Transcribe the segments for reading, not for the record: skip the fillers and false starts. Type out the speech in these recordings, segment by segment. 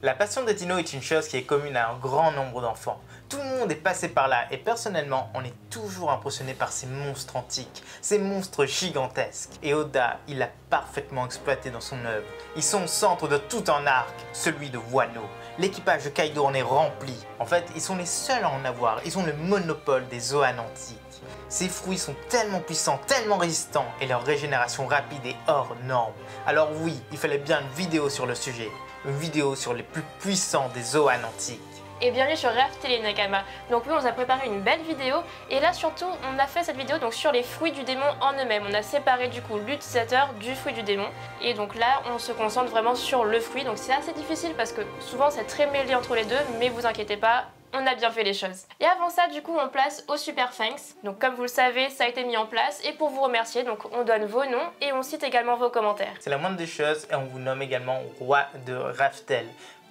La passion des dinos est une chose qui est commune à un grand nombre d'enfants. Tout le monde est passé par là et personnellement, on est toujours impressionné par ces monstres antiques, ces monstres gigantesques. Et Oda, il l'a parfaitement exploité dans son œuvre. Ils sont au centre de tout un arc, celui de Wano. L'équipage de Kaido en est rempli. En fait, ils sont les seuls à en avoir. Ils ont le monopole des Zoan antiques. Ces fruits sont tellement puissants, tellement résistants et leur régénération rapide est hors norme. Alors oui, il fallait bien une vidéo sur le sujet. Une vidéo sur les plus puissants des Zoan antiques. Et bienvenue sur Raftel et Nakama. Donc oui, on vous a préparé une belle vidéo et là surtout on a fait cette vidéo donc sur les fruits du démon en eux-mêmes. On a séparé du coup l'utilisateur du fruit du démon et donc là on se concentre vraiment sur le fruit. Donc c'est assez difficile parce que souvent c'est très mêlé entre les deux, mais vous inquiétez pas, on a bien fait les choses. Et avant ça, du coup, on place au Super Thanks. Donc comme vous le savez, ça a été mis en place. Et pour vous remercier, donc on donne vos noms et on cite également vos commentaires. C'est la moindre des choses et on vous nomme également roi de Raftel.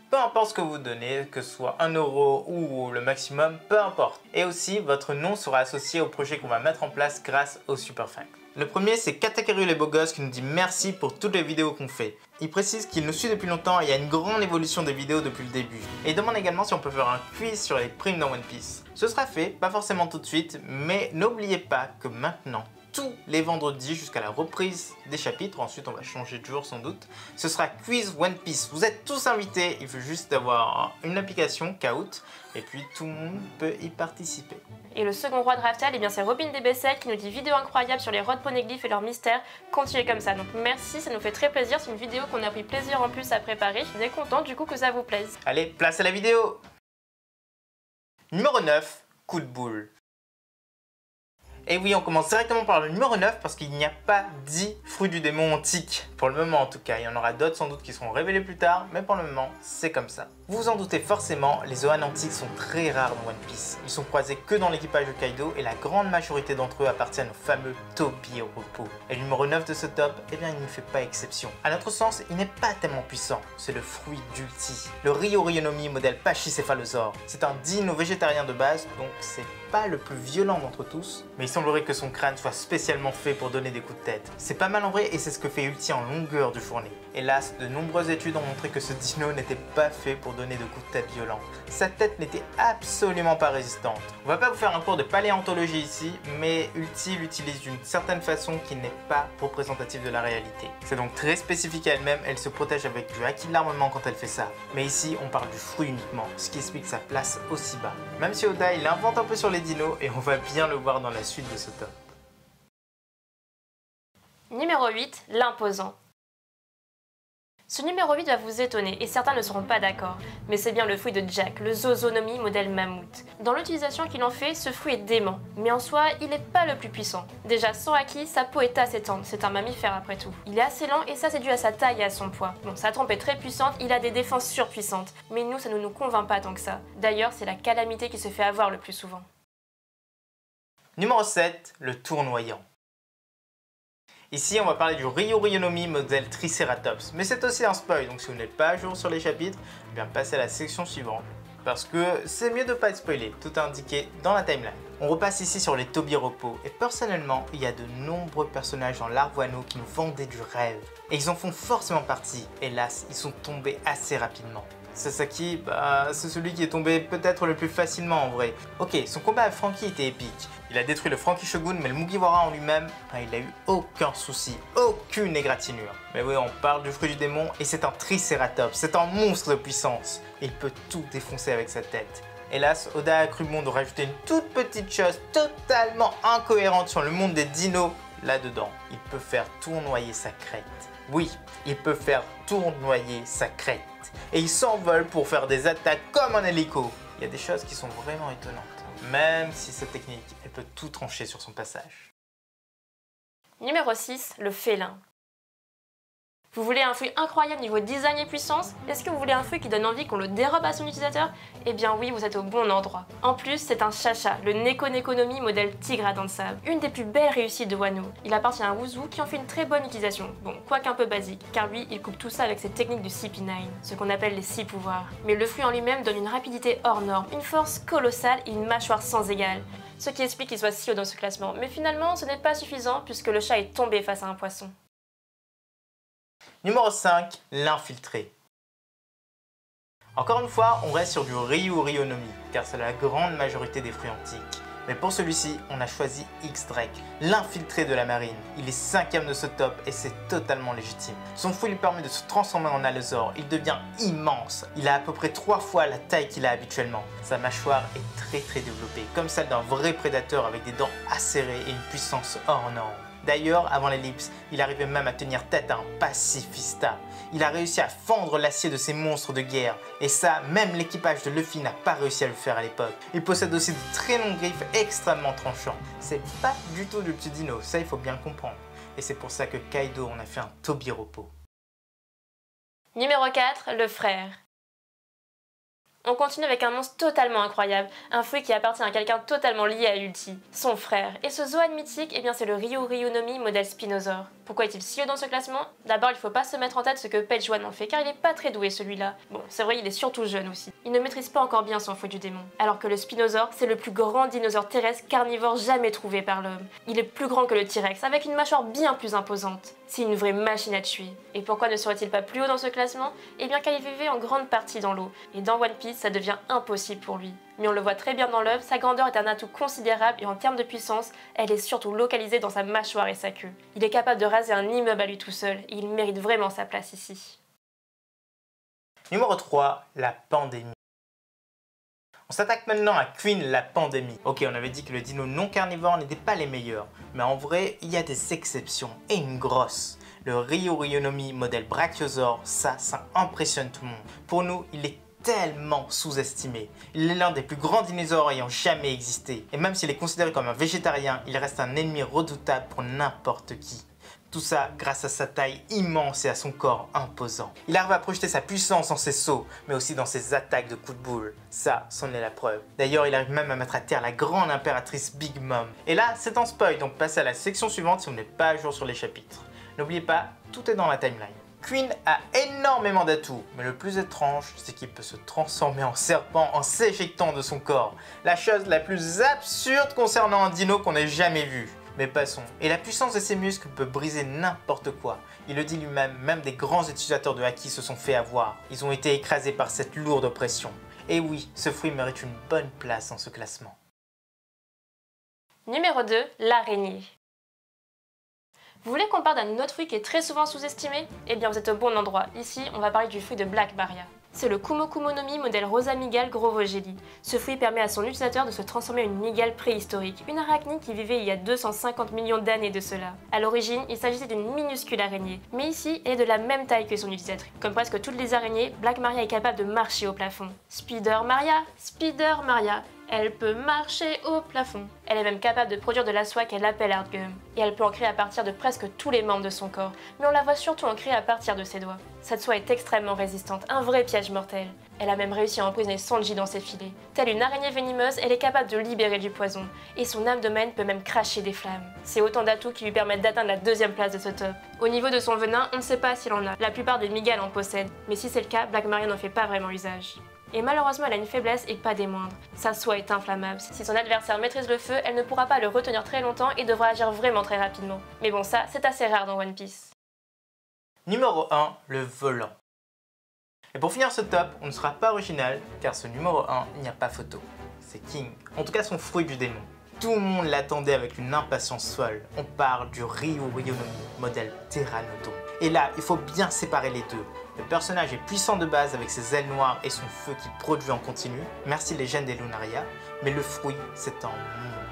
Peu importe ce que vous donnez, que ce soit 1 euro ou le maximum, peu importe. Et aussi, votre nom sera associé au projet qu'on va mettre en place grâce au Super Thanks. Le premier, c'est Katakaru les beaux gosses qui nous dit merci pour toutes les vidéos qu'on fait. Il précise qu'il nous suit depuis longtemps et il y a une grande évolution des vidéos depuis le début. Et il demande également si on peut faire un quiz sur les primes dans One Piece. Ce sera fait, pas forcément tout de suite, mais n'oubliez pas que maintenant, tous les vendredis jusqu'à la reprise des chapitres, ensuite on va changer de jour sans doute, ce sera Quiz One Piece. Vous êtes tous invités, il faut juste avoir une application, Kahoot, et puis tout le monde peut y participer. Et le second roi de Raftel, eh bien c'est Robin Debessel qui nous dit vidéo incroyable sur les rois de poneglyphes et leurs mystères. Continuez comme ça. Donc merci, ça nous fait très plaisir. C'est une vidéo qu'on a pris plaisir en plus à préparer. On est content du coup que ça vous plaise. Allez, place à la vidéo. Numéro 9, coup de boule. Et oui, on commence directement par le numéro 9 parce qu'il n'y a pas 10 fruits du démon antiques. Pour le moment en tout cas, il y en aura d'autres sans doute qui seront révélés plus tard, mais pour le moment, c'est comme ça. Vous vous en doutez forcément, les Zoan antiques sont très rares dans One Piece. Ils sont croisés que dans l'équipage de Kaido et la grande majorité d'entre eux appartiennent au fameux Toby au repos. Et le numéro 9 de ce top, eh bien il ne fait pas exception. À notre sens, il n'est pas tellement puissant, c'est le fruit d'Ulti. Le Ryo Ryonomi modèle Pachycéphalosaure. C'est un dino végétarien de base, donc c'est pas le plus violent d'entre tous, mais il semblerait que son crâne soit spécialement fait pour donner des coups de tête. C'est pas mal en vrai et c'est ce que fait Ulti en longueur de journée. Hélas, de nombreuses études ont montré que ce dino n'était pas fait pour donner de coups de tête violents. Sa tête n'était absolument pas résistante. On va pas vous faire un cours de paléontologie ici, mais Ulti l'utilise d'une certaine façon qui n'est pas représentative de la réalité. C'est donc très spécifique à elle-même, elle se protège avec du haki de l'armement quand elle fait ça. Mais ici, on parle du fruit uniquement, ce qui explique sa place aussi bas. Même si Oda, il invente un peu sur les dinos et on va bien le voir dans la suite de ce top. Numéro 8, l'imposant. Ce numéro 8 va vous étonner et certains ne seront pas d'accord, mais c'est bien le fruit de Jack, le Zozonomi modèle mammouth. Dans l'utilisation qu'il en fait, ce fruit est dément, mais en soi, il n'est pas le plus puissant. Déjà, sans haki, sa peau est assez tendre, c'est un mammifère après tout. Il est assez lent et ça c'est dû à sa taille et à son poids. Bon, sa trempe est très puissante, il a des défenses surpuissantes, mais nous ça ne nous convainc pas tant que ça. D'ailleurs, c'est la calamité qui se fait avoir le plus souvent. Numéro 7, le tournoyant. Ici, on va parler du Ryo Ryonomi modèle Triceratops. Mais c'est aussi un spoil, donc si vous n'êtes pas à jour sur les chapitres, eh bien passez à la section suivante. Parce que c'est mieux de ne pas être spoilé, tout est indiqué dans la timeline. On repasse ici sur les Toby repos, et personnellement, il y a de nombreux personnages dans l'arc Wano qui nous vendaient du rêve. Et ils en font forcément partie. Hélas, ils sont tombés assez rapidement. Sasaki, c'est celui qui est tombé peut-être le plus facilement en vrai. Ok, son combat avec Franky était épique. Il a détruit le Franky Shogun, mais le Mugiwara en lui-même, il a eu aucun souci, aucune égratignure. Mais oui, on parle du fruit du démon et c'est un Triceratops, c'est un monstre de puissance. Il peut tout défoncer avec sa tête. Hélas, Oda a cru bon de rajouter une toute petite chose totalement incohérente sur le monde des dinos là-dedans. Il peut faire tournoyer sa crête. Oui, il peut faire tournoyer sa crête. Et il s'envole pour faire des attaques comme un hélico. Il y a des choses qui sont vraiment étonnantes. Même si cette technique, elle peut tout trancher sur son passage. Numéro 6, le félin. Vous voulez un fruit incroyable niveau design et puissance? Est-ce que vous voulez un fruit qui donne envie qu'on le dérobe à son utilisateur? Eh bien oui, vous êtes au bon endroit. En plus, c'est un chacha, le Neko Nekonomi modèle tigre à dents de sable. Une des plus belles réussites de Wano. Il appartient à Wuzu qui en fait une très bonne utilisation. Bon, quoique un peu basique, car lui, il coupe tout ça avec ses techniques du CP9, ce qu'on appelle les 6 pouvoirs. Mais le fruit en lui-même donne une rapidité hors norme, une force colossale et une mâchoire sans égale. Ce qui explique qu'il soit si haut dans ce classement. Mais finalement, ce n'est pas suffisant puisque le chat est tombé face à un poisson. Numéro 5, l'infiltré. Encore une fois, on reste sur du Ryu Ryonomi, car c'est la grande majorité des fruits antiques. Mais pour celui-ci, on a choisi X-Drake, l'infiltré de la marine. Il est 5ème de ce top et c'est totalement légitime. Son fruit lui permet de se transformer en allosaure, il devient immense. Il a à peu près 3 fois la taille qu'il a habituellement. Sa mâchoire est très développée, comme celle d'un vrai prédateur avec des dents acérées et une puissance hors norme. D'ailleurs, avant l'ellipse, il arrivait même à tenir tête à un pacifista. Il a réussi à fendre l'acier de ces monstres de guerre, et ça, même l'équipage de Luffy n'a pas réussi à le faire à l'époque. Il possède aussi de très longues griffes extrêmement tranchantes. C'est pas du tout du petit dino, ça il faut bien comprendre. Et c'est pour ça que Kaido en a fait un Tobiropo. Numéro 4, le frère. On continue avec un monstre totalement incroyable, un fruit qui appartient à quelqu'un totalement lié à Ulti, son frère. Et ce Zoan mythique, eh bien c'est le Ryu Ryonomi modèle Spinosaur. Pourquoi est-il si haut dans ce classement? D'abord, il faut pas se mettre en tête ce que Page One en fait, car il est pas très doué celui-là. Bon, c'est vrai, il est surtout jeune aussi. Il ne maîtrise pas encore bien son fruit du démon. Alors que le Spinosaur, c'est le plus grand dinosaure terrestre carnivore jamais trouvé par l'homme. Il est plus grand que le T-Rex, avec une mâchoire bien plus imposante. C'est une vraie machine à tuer. Et pourquoi ne serait-il pas plus haut dans ce classement? Eh bien car il vivait en grande partie dans l'eau. Et dans One Piece, ça devient impossible pour lui. Mais on le voit très bien dans l'œuvre, sa grandeur est un atout considérable et en termes de puissance, elle est surtout localisée dans sa mâchoire et sa queue. Il est capable de raser un immeuble à lui tout seul et il mérite vraiment sa place ici. Numéro 3, la pandémie. On s'attaque maintenant à Queen la pandémie. Ok, on avait dit que le dino non carnivore n'était pas les meilleurs, mais en vrai, il y a des exceptions, et une grosse. Le Ryu Ryonomi modèle Brachiosaur, ça impressionne tout le monde. Pour nous, il est tellement sous-estimé. Il est l'un des plus grands dinosaures ayant jamais existé. Et même s'il est considéré comme un végétarien, il reste un ennemi redoutable pour n'importe qui. Tout ça grâce à sa taille immense et à son corps imposant. Il arrive à projeter sa puissance dans ses sauts, mais aussi dans ses attaques de coups de boule. Ça, c'en est la preuve. D'ailleurs, il arrive même à mettre à terre la grande impératrice Big Mom. Et là, c'est un spoil, donc passez à la section suivante si vous n'êtes pas à jour sur les chapitres. N'oubliez pas, tout est dans la timeline. Queen a énormément d'atouts, mais le plus étrange, c'est qu'il peut se transformer en serpent en s'éjectant de son corps. La chose la plus absurde concernant un dino qu'on ait jamais vu. Mais passons. Et la puissance de ses muscles peut briser n'importe quoi. Il le dit lui-même, même des grands utilisateurs de Haki se sont fait avoir. Ils ont été écrasés par cette lourde pression. Et oui, ce fruit mérite une bonne place dans ce classement. Numéro 2, l'araignée. Vous voulez qu'on parle d'un autre fruit qui est très souvent sous-estimé? Eh bien vous êtes au bon endroit. Ici, on va parler du fruit de Black Maria. C'est le Kumo Kumo no Mi modèle Rosa Migale Grovogeli. Ce fruit permet à son utilisateur de se transformer en une migale préhistorique, une arachnide qui vivait il y a 250 millions d'années de cela. À l'origine, il s'agissait d'une minuscule araignée, mais ici, elle est de la même taille que son utilisatrice. Comme presque toutes les araignées, Black Maria est capable de marcher au plafond. Spider Maria, elle peut marcher au plafond. Elle est même capable de produire de la soie qu'elle appelle Hardgum. Et elle peut en créer à partir de presque tous les membres de son corps, mais on la voit surtout en créer à partir de ses doigts. Cette soie est extrêmement résistante, un vrai piège mortel. Elle a même réussi à emprisonner Sanji dans ses filets. Telle une araignée venimeuse, elle est capable de libérer du poison, et son abdomen peut même cracher des flammes. C'est autant d'atouts qui lui permettent d'atteindre la 2e place de ce top. Au niveau de son venin, on ne sait pas s'il en a. La plupart des migales en possèdent, mais si c'est le cas, Black Maria n'en fait pas vraiment usage. Et malheureusement, elle a une faiblesse et pas des moindres. Sa soie est inflammable. Si son adversaire maîtrise le feu, elle ne pourra pas le retenir très longtemps et devra agir vraiment très rapidement. Mais bon, ça, c'est assez rare dans One Piece. Numéro 1, le volant. Et pour finir ce top, on ne sera pas original, car ce numéro 1, il n'y a pas photo. C'est King, en tout cas son fruit du démon. Tout le monde l'attendait avec une impatience folle. On parle du Ryu Ryonomi, modèle Pteranodon. Et là, il faut bien séparer les deux. Le personnage est puissant de base avec ses ailes noires et son feu qu'il produit en continu, merci les gènes des Lunaria, mais le fruit, c'est un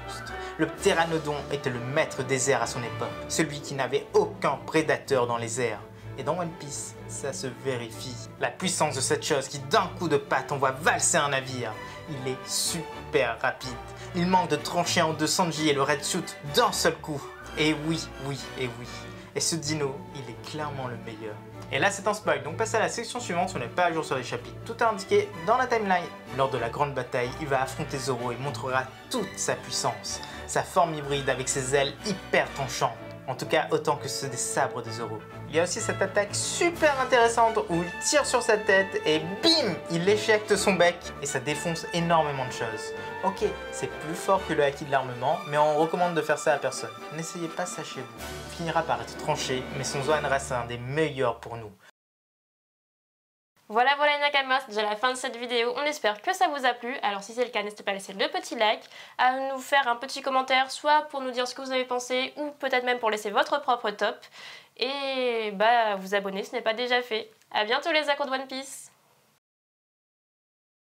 monstre. Le Pteranodon était le maître des airs à son époque, celui qui n'avait aucun prédateur dans les airs. Et dans One Piece, ça se vérifie. La puissance de cette chose qui d'un coup de patte envoie valser un navire. Il est super rapide. Il manque de trancher en deux Sanji et le Red Suit d'un seul coup. Et oui. Et ce dino, il est clairement le meilleur. Et là c'est un spoil, donc passez à la section suivante si on n'est pas à jour sur les chapitres. Tout est indiqué dans la timeline. Lors de la grande bataille, il va affronter Zoro et montrera toute sa puissance. Sa forme hybride avec ses ailes hyper tranchantes. En tout cas, autant que ceux des sabres de Zoro. Il y a aussi cette attaque super intéressante où il tire sur sa tête et bim, il éjecte son bec et ça défonce énormément de choses. Ok, c'est plus fort que le haki de l'armement, mais on recommande de faire ça à personne. N'essayez pas ça chez vous. Il finira par être tranché, mais son Zoan reste un des meilleurs pour nous. Voilà les Nakamas, c'est déjà la fin de cette vidéo. On espère que ça vous a plu. Alors si c'est le cas, n'hésitez pas à laisser le petit like, à nous faire un petit commentaire, soit pour nous dire ce que vous avez pensé, ou peut-être même pour laisser votre propre top. Et vous abonner, ce n'est pas déjà fait. A bientôt les accros de One Piece.